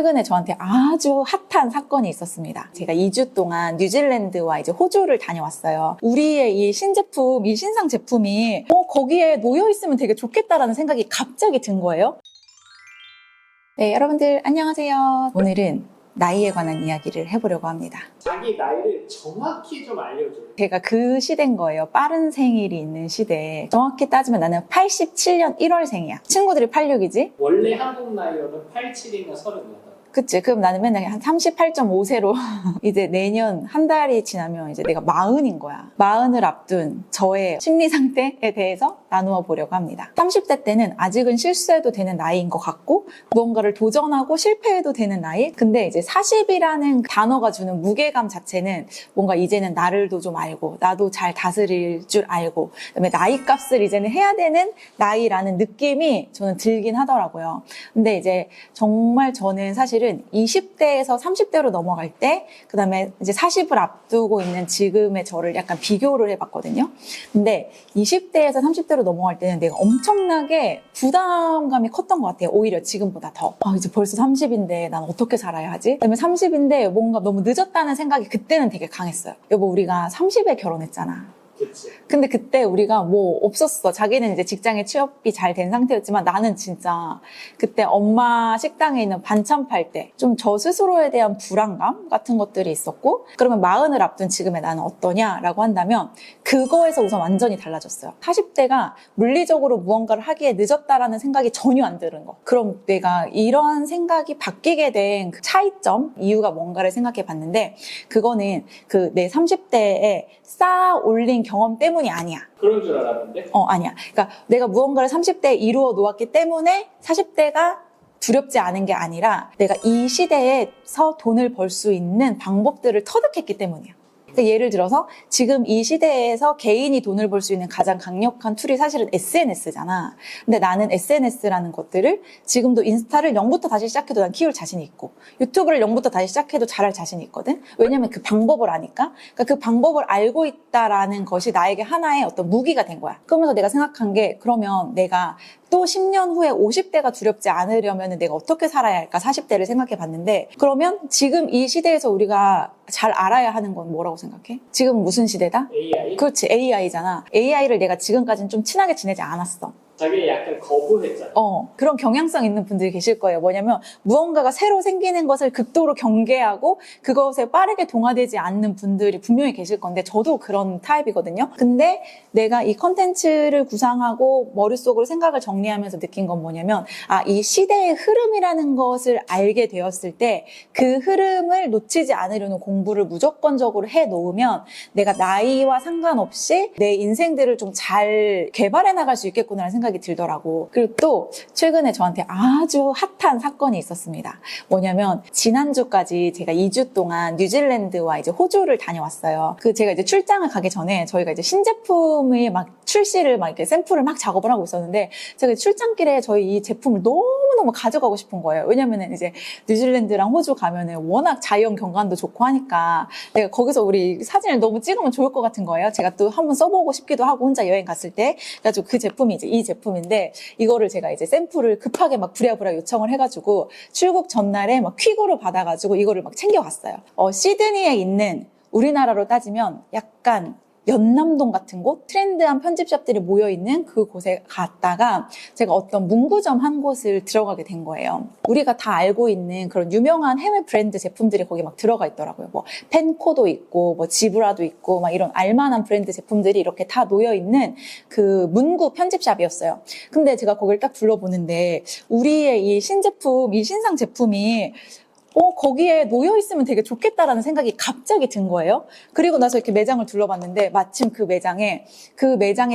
최근에 저한테 아주 핫한 사건이 있었습니다. 제가 2주 동안 뉴질랜드와 이제 호주를 다녀왔어요. 우리의 이 신제품, 이 신상 제품이 거기에 놓여 있으면 되게 좋겠다라는 생각이 갑자기 든 거예요. 네, 여러분들 안녕하세요. 오늘은 나이에 관한 이야기를 해보려고 합니다. 자기 나이를 정확히 좀 알려줘요. 제가 그 시대인 거예요. 빠른 생일이 있는 시대에. 정확히 따지면 나는 87년 1월생이야. 친구들이 86이지? 원래 한국 나이로는 87인가 38. 그치? 그럼 나는 맨날 한 38.5세로 이제 내년 한 달이 지나면 이제 내가 40인 거야. 40을 앞둔 저의 심리 상태에 대해서 나누어 보려고 합니다. 30대 때는 아직은 실수해도 되는 나이인 것 같고 무언가를 도전하고 실패해도 되는 나이? 근데 이제 40이라는 단어가 주는 무게감 자체는 뭔가 이제는 나를도 좀 알고 나도 잘 다스릴 줄 알고 그다음에 나이 값을 이제는 해야 되는 나이라는 느낌이 저는 들긴 하더라고요. 근데 이제 정말 저는 사실은 20대에서 30대로 넘어갈 때 그다음에 이제 40을 앞두고 있는 지금의 저를 약간 비교를 해봤거든요. 근데 20대에서 30대로 넘어갈 때는 내가 엄청나게 부담감이 컸던 것 같아요. 오히려 지금보다 더. 이제 벌써 30인데 난 어떻게 살아야 하지? 그다음에 30인데 뭔가 너무 늦었다는 생각이 그때는 되게 강했어요. 여보, 우리가 30에 결혼했잖아. 그치. 근데 그때 우리가 뭐 없었어. 자기는 이제 직장에 취업이 잘 된 상태였지만 나는 진짜 그때 엄마 식당에 있는 반찬 팔 때 좀 저 스스로에 대한 불안감 같은 것들이 있었고, 그러면 40을 앞둔 지금의 나는 어떠냐라고 한다면 그거에서 우선 완전히 달라졌어요. 40대가 물리적으로 무언가를 하기에 늦었다라는 생각이 전혀 안 드는 거. 그럼 내가 이러한 생각이 바뀌게 된 그 차이점, 이유가 뭔가를 생각해 봤는데 그거는 그 내 30대에 쌓아 올린 경험 때문이 아니야. 그런 줄 알았는데? 아니야. 그러니까 내가 무언가를 30대에 이루어 놓았기 때문에 40대가 두렵지 않은 게 아니라 내가 이 시대에서 돈을 벌 수 있는 방법들을 터득했기 때문이야. 그러니까 예를 들어서 지금 이 시대에서 개인이 돈을 벌 수 있는 가장 강력한 툴이 사실은 SNS잖아. 근데 나는 SNS라는 것들을 지금도 인스타를 0부터 다시 시작해도 난 키울 자신이 있고 유튜브를 0부터 다시 시작해도 잘할 자신이 있거든. 왜냐면 그 방법을 아니까. 그러니까 그 방법을 알고 있다라는 것이 나에게 하나의 어떤 무기가 된 거야. 그러면서 내가 생각한 게 그러면 내가 또 10년 후에 50대가 두렵지 않으려면 내가 어떻게 살아야 할까 40대를 생각해 봤는데 그러면 지금 이 시대에서 우리가 잘 알아야 하는 건 뭐라고 생각해? 지금 무슨 시대다? AI? 그렇지, AI잖아. AI를 내가 지금까지는 좀 친하게 지내지 않았어. 자기 약간 거부했잖아. 그런 경향성 있는 분들이 계실 거예요. 뭐냐면 무언가가 새로 생기는 것을 극도로 경계하고 그것에 빠르게 동화되지 않는 분들이 분명히 계실 건데 저도 그런 타입이거든요. 근데 내가 이 컨텐츠를 구상하고 머릿속으로 생각을 정리하면서 느낀 건 뭐냐면 이 시대의 흐름이라는 것을 알게 되었을 때 그 흐름을 놓치지 않으려는 공부를 무조건적으로 해놓으면 내가 나이와 상관없이 내 인생들을 좀 잘 개발해 나갈 수 있겠구나라는 생각이 들더라고. 그리고 또 최근에 저한테 아주 핫한 사건이 있었습니다. 뭐냐면 지난주까지 제가 2주 동안 뉴질랜드와 이제 호주를 다녀왔어요. 제가 이제 출장을 가기 전에 저희가 이제 신제품을 막 출시를 막 이렇게 샘플을 막 작업을 하고 있었는데 제가 출장길에 저희 이 제품을 너무너무 가져가고 싶은 거예요. 왜냐면은 이제 뉴질랜드랑 호주 가면은 워낙 자연 경관도 좋고 하니까 내가 거기서 우리 사진을 너무 찍으면 좋을 것 같은 거예요. 제가 또 한번 써보고 싶기도 하고 혼자 여행 갔을 때. 그래가지고 그 제품이 이제 이 제품인데 이거를 제가 이제 샘플을 급하게 막 부랴부랴 요청을 해가지고 출국 전날에 막 퀵으로 받아가지고 이거를 막 챙겨왔어요. 시드니에 있는 우리나라로 따지면 약간 연남동 같은 곳, 트렌드한 편집샵들이 모여있는 그곳에 갔다가 제가 어떤 문구점 한 곳을 들어가게 된 거예요. 우리가 다 알고 있는 그런 유명한 해외 브랜드 제품들이 거기 막 들어가 있더라고요. 뭐 펜코도 있고 뭐 지브라도 있고 막 이런 알만한 브랜드 제품들이 이렇게 다 놓여있는 그 문구 편집샵이었어요. 근데 제가 거기를 딱 둘러보는데 우리의 이 신제품, 이 신상 제품이 거기에 놓여있으면 되게 좋겠다라는 생각이 갑자기 든 거예요. 그리고 나서 이렇게 매장을 둘러봤는데 마침 그 매장에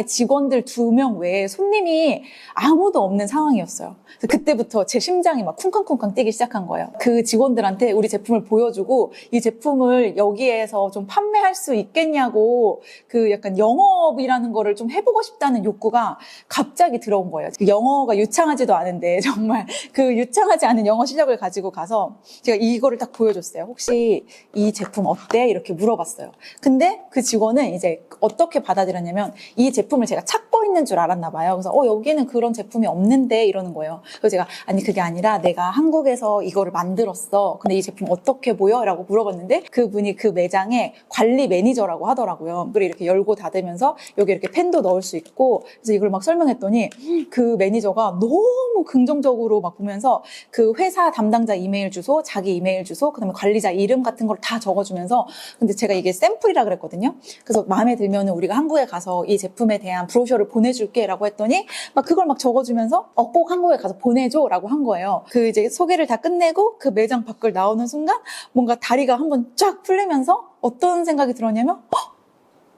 직원들 2명 외에 손님이 아무도 없는 상황이었어요. 그래서 그때부터 제 심장이 막 쿵쾅쿵쾅 뛰기 시작한 거예요. 그 직원들한테 우리 제품을 보여주고 이 제품을 여기에서 좀 판매할 수 있겠냐고 그 약간 영업이라는 거를 좀 해보고 싶다는 욕구가 갑자기 들어온 거예요. 그 영어가 유창하지도 않은데 정말 그 유창하지 않은 영어 실력을 가지고 가서 제가 제가 이거를 딱 보여줬어요. 혹시 이 제품 어때? 이렇게 물어봤어요. 근데 그 직원은 이제 어떻게 받아들였냐면 이 제품을 제가 찾고 있는 줄 알았나 봐요. 그래서 여기는 그런 제품이 없는데 이러는 거예요. 그래서 제가 아니 그게 아니라 내가 한국에서 이거를 만들었어. 근데 이 제품 어떻게 보여? 라고 물어봤는데 그분이 그 매장의 관리 매니저라고 하더라고요. 그걸 이렇게 열고 닫으면서 여기 이렇게 펜도 넣을 수 있고 그래서 이걸 막 설명했더니 그 매니저가 너무 긍정적으로 막 보면서 그 회사 담당자 이메일 주소, 자기 이메일 주소, 그다음에 관리자 이름 같은 걸 다 적어주면서 근데 제가 이게 샘플이라 그랬거든요. 그래서 마음에 들면은 우리가 한국에 가서 이 제품에 대한 브로셔를 보내줄게라고 했더니 막 그걸 막 적어주면서 꼭 한국에 가서 보내줘라고 한 거예요. 그 이제 소개를 다 끝내고 그 매장 밖을 나오는 순간 뭔가 다리가 한번 쫙 풀리면서 어떤 생각이 들었냐면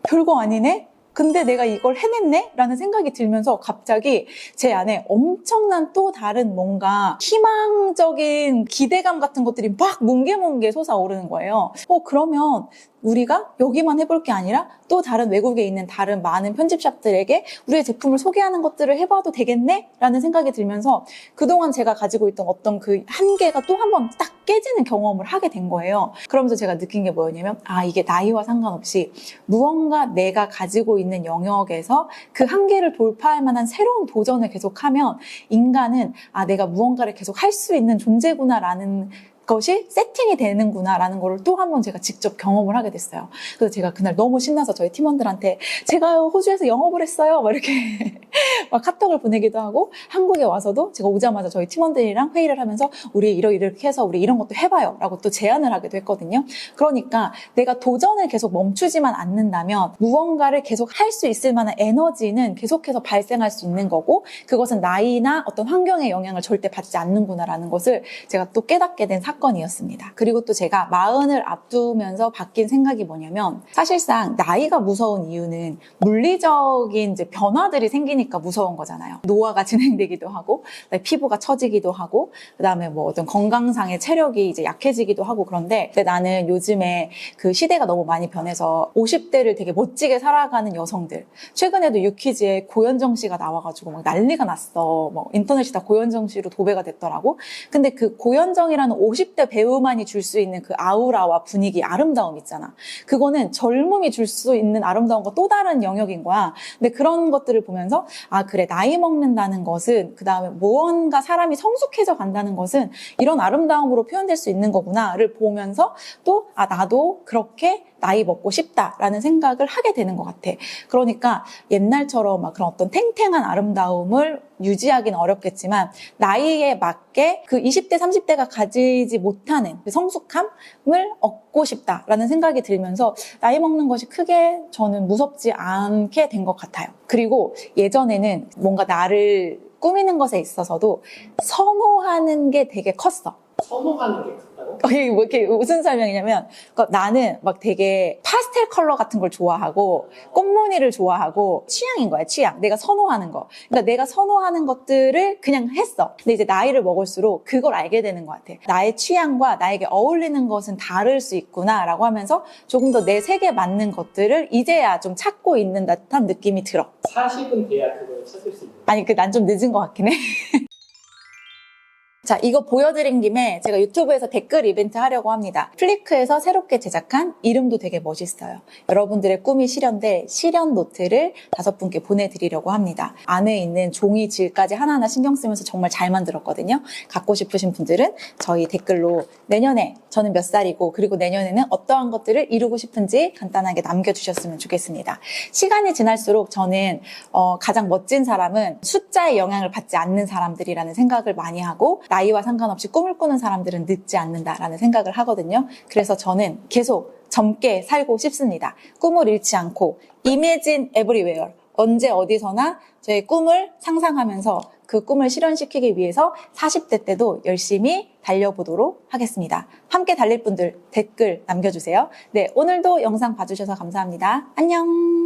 별거 아니네? 근데 내가 이걸 해냈네? 라는 생각이 들면서 갑자기 제 안에 엄청난 또 다른 뭔가 희망적인 기대감 같은 것들이 막 뭉게뭉게 솟아오르는 거예요. 그러면 우리가 여기만 해볼 게 아니라 또 다른 외국에 있는 다른 많은 편집샵들에게 우리의 제품을 소개하는 것들을 해봐도 되겠네? 라는 생각이 들면서 그동안 제가 가지고 있던 어떤 그 한계가 또 한 번 딱 깨지는 경험을 하게 된 거예요. 그러면서 제가 느낀 게 뭐였냐면 이게 나이와 상관없이 무언가 내가 가지고 있는 영역에서 그 한계를 돌파할 만한 새로운 도전을 계속하면 인간은 내가 무언가를 계속 할 수 있는 존재구나라는 것이 세팅이 되는구나라는 걸 또 한 번 제가 직접 경험을 하게 됐어요. 그래서 제가 그날 너무 신나서 저희 팀원들한테 제가 호주에서 영업을 했어요. 막 이렇게 막 카톡을 보내기도 하고 한국에 와서도 제가 오자마자 저희 팀원들이랑 회의를 하면서 우리 이렇게 해서 우리 이런 것도 해봐요 라고 또 제안을 하기도 했거든요. 그러니까 내가 도전을 계속 멈추지만 않는다면 무언가를 계속 할 수 있을 만한 에너지는 계속해서 발생할 수 있는 거고 그것은 나이나 어떤 환경의 영향을 절대 받지 않는구나라는 것을 제가 또 깨닫게 된 사건이었습니다. 그리고 또 제가 40을 앞두면서 바뀐 생각이 뭐냐면 사실상 나이가 무서운 이유는 물리적인 이제 변화들이 생기니까 무서운 거잖아요. 노화가 진행되기도 하고 피부가 처지기도 하고 그다음에 뭐 어떤 건강상의 체력이 이제 약해지기도 하고 그런데 근데 나는 요즘에 그 시대가 너무 많이 변해서 50대를 되게 멋지게 살아가는 여성들 최근에도 유퀴즈에 고현정 씨가 나와가지고 막 난리가 났어. 뭐 인터넷이 다 고현정 씨로 도배가 됐더라고. 근데 그 고현정이라는 50대 배우만이 줄 수 있는 그 아우라와 분위기, 아름다움 있잖아. 그거는 젊음이 줄 수 있는 아름다움과 또 다른 영역인 거야. 근데 그런 것들을 보면서 그래 나이 먹는다는 것은 그다음에 무언가 사람이 성숙해져 간다는 것은 이런 아름다움으로 표현될 수 있는 거구나를 보면서 또 나도 그렇게 나이 먹고 싶다라는 생각을 하게 되는 것 같아. 그러니까 옛날처럼 막 그런 어떤 탱탱한 아름다움을 유지하기는 어렵겠지만 나이에 맞게 그 20대, 30대가 가지지 못하는 그 성숙함을 얻고 싶다라는 생각이 들면서 나이 먹는 것이 크게 저는 무섭지 않게 된 것 같아요. 그리고 예전에는 뭔가 나를 꾸미는 것에 있어서도 선호하는 게 되게 컸어. 선호하는 게 컸다고? 이게 뭐 이렇게 무슨 설명이냐면 그러니까 나는 막 되게 파스텔 컬러 같은 걸 좋아하고 꽃무늬를 좋아하고 취향인 거야, 취향. 내가 선호하는 거. 그러니까 내가 선호하는 것들을 그냥 했어. 근데 이제 나이를 먹을수록 그걸 알게 되는 것 같아. 나의 취향과 나에게 어울리는 것은 다를 수 있구나라고 하면서 조금 더 내 색에 맞는 것들을 이제야 좀 찾고 있는 듯한 느낌이 들어. 40은 돼야 그걸 찾을 수 있는. 아니, 난 좀 늦은 것 같긴 해. 자, 이거 보여드린 김에 제가 유튜브에서 댓글 이벤트 하려고 합니다. 플리크에서 새롭게 제작한 이름도 되게 멋있어요. 여러분들의 꿈이 실현될 실현 노트를 5분께 보내드리려고 합니다. 안에 있는 종이 질까지 하나하나 신경 쓰면서 정말 잘 만들었거든요. 갖고 싶으신 분들은 저희 댓글로 내년에 저는 몇 살이고 그리고 내년에는 어떠한 것들을 이루고 싶은지 간단하게 남겨주셨으면 좋겠습니다. 시간이 지날수록 저는 가장 멋진 사람은 숫자의 영향을 받지 않는 사람들이라는 생각을 많이 하고 나이와 상관없이 꿈을 꾸는 사람들은 늙지 않는다라는 생각을 하거든요. 그래서 저는 계속 젊게 살고 싶습니다. 꿈을 잃지 않고 Imagine Everywhere 언제 어디서나 저의 꿈을 상상하면서 그 꿈을 실현시키기 위해서 40대 때도 열심히 달려보도록 하겠습니다. 함께 달릴 분들 댓글 남겨주세요. 네, 오늘도 영상 봐주셔서 감사합니다. 안녕.